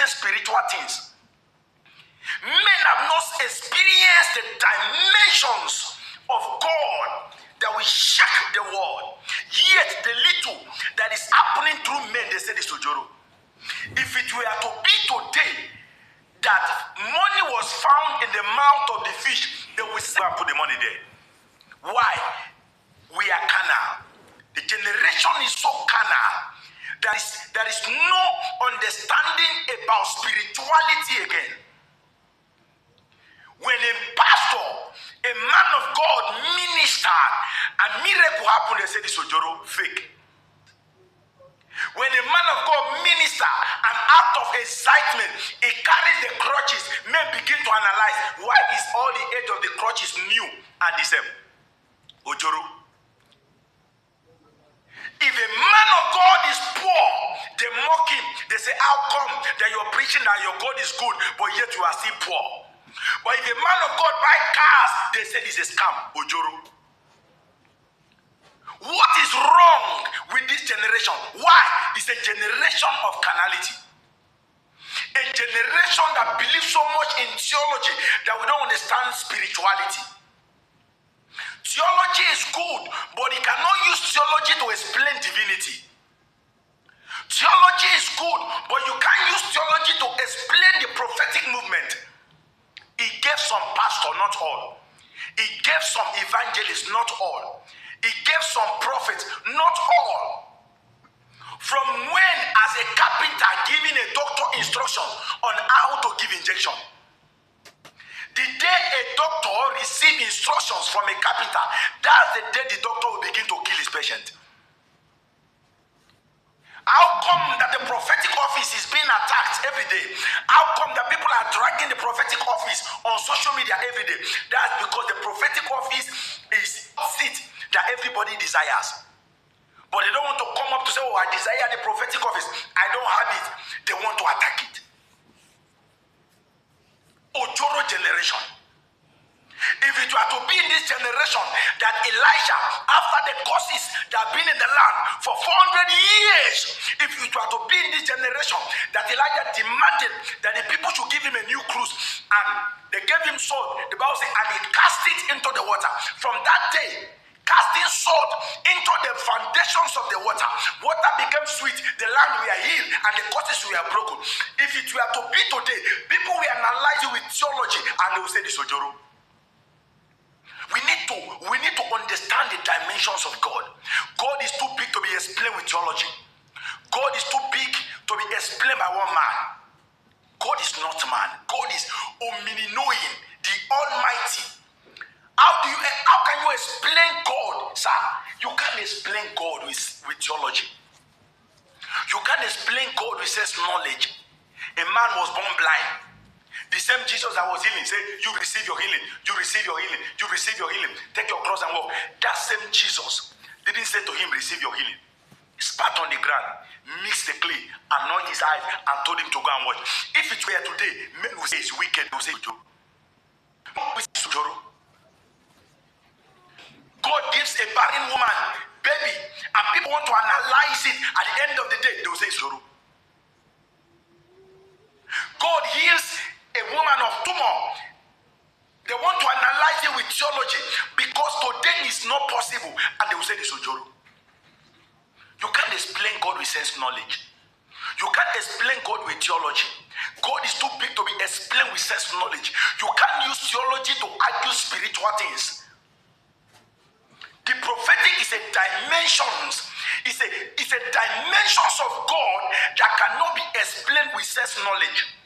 experienced spiritual things. Men have not experienced the dimensions of God that will shake the world. Yet the little that is happening through men, they say this to Joro. If it were to be today that money was found in the mouth of the fish, they will say and put the money there. Why? We are carnal. The generation is so carnal. There is no understanding about spirituality again. When a pastor, a man of God, ministered, a miracle happened, they say this Ojoro fake. When a man of God ministered, and out of excitement, he carries the crutches, men begin to analyze why is all the edge of the crutches new and the same. Ojoro. If a man of God is poor, they mock him. They say, how come that you're preaching that your God is good, but yet you are still poor? But if a man of God buy cars, they say it's a scam. Ojoro. What is wrong with this generation? Why? It's a generation of carnality. A generation that believes so much in theology that we don't understand spirituality. Theology is good, but you cannot use theology to explain divinity. Theology is good, but you can't use theology to explain the prophetic movement. He gave some pastor, not all. He gave some evangelists, not all. He gave some prophets, not all. From when, as a carpenter, giving a doctor instructions on how to give injection. The day a doctor receives instructions from a carpenter, that's the day the doctor will begin to kill his patient. How come that the prophetic office is being attacked every day? How come that people are dragging the prophetic office on social media every day? That's because the prophetic office is a seat that everybody desires. But they don't want to come up to say, oh, I desire the prophetic office. I don't have it. They want to attack it. Ojoro generation. If it were to be in this generation that Elijah, after the curses that have been in the land for 400 years, if it were to be in this generation that Elijah demanded that the people should give him a new cruise, and they gave him sword, the Bible says, and he cast it into the water. From that day, casting sword into the foundations of the water, water became sweet, the land were healed, and the curses were broken. If it were to be today, people will analyze it with theology, and they will say this, Ojoro. We need to understand the dimensions of God. God is too big to be explained with theology. God is too big to be explained by one man. God is not man. God is omni-knowing, the Almighty. How can you explain God, sir? You can't explain God with theology. You can't explain God with sense knowledge. A man was born blind. The same Jesus that was healing said, you receive your healing, you receive your healing, you receive your healing, take your cross and walk. That same Jesus didn't say to him, receive your healing. He spat on the ground, mixed the clay, anointed his eyes, and told him to go and watch. If it were today, men will say it's wicked, they will say, God gives a barren woman baby, and people want to analyze it. At the end of the day, they will say it's true. God heals a woman of tumor. They want to analyze it with theology because today is not possible, and they will say this is Ojoro. You can't explain God with sense knowledge. You can't explain God with theology. God is too big to be explained with sense knowledge. You can't use theology to argue spiritual things. The prophetic is a dimensions. It's a dimensions of God that cannot be explained with sense knowledge.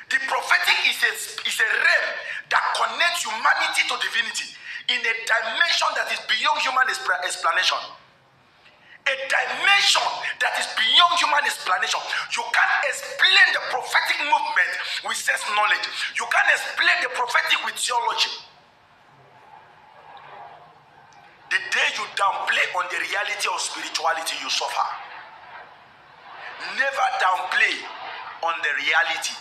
The prophetic is a realm that connects humanity to divinity in a dimension that is beyond human explanation. A dimension that is beyond human explanation. You can't explain the prophetic movement with sense knowledge. You can't explain the prophetic with theology. The day you downplay on the reality of spirituality, you suffer. Never downplay on the reality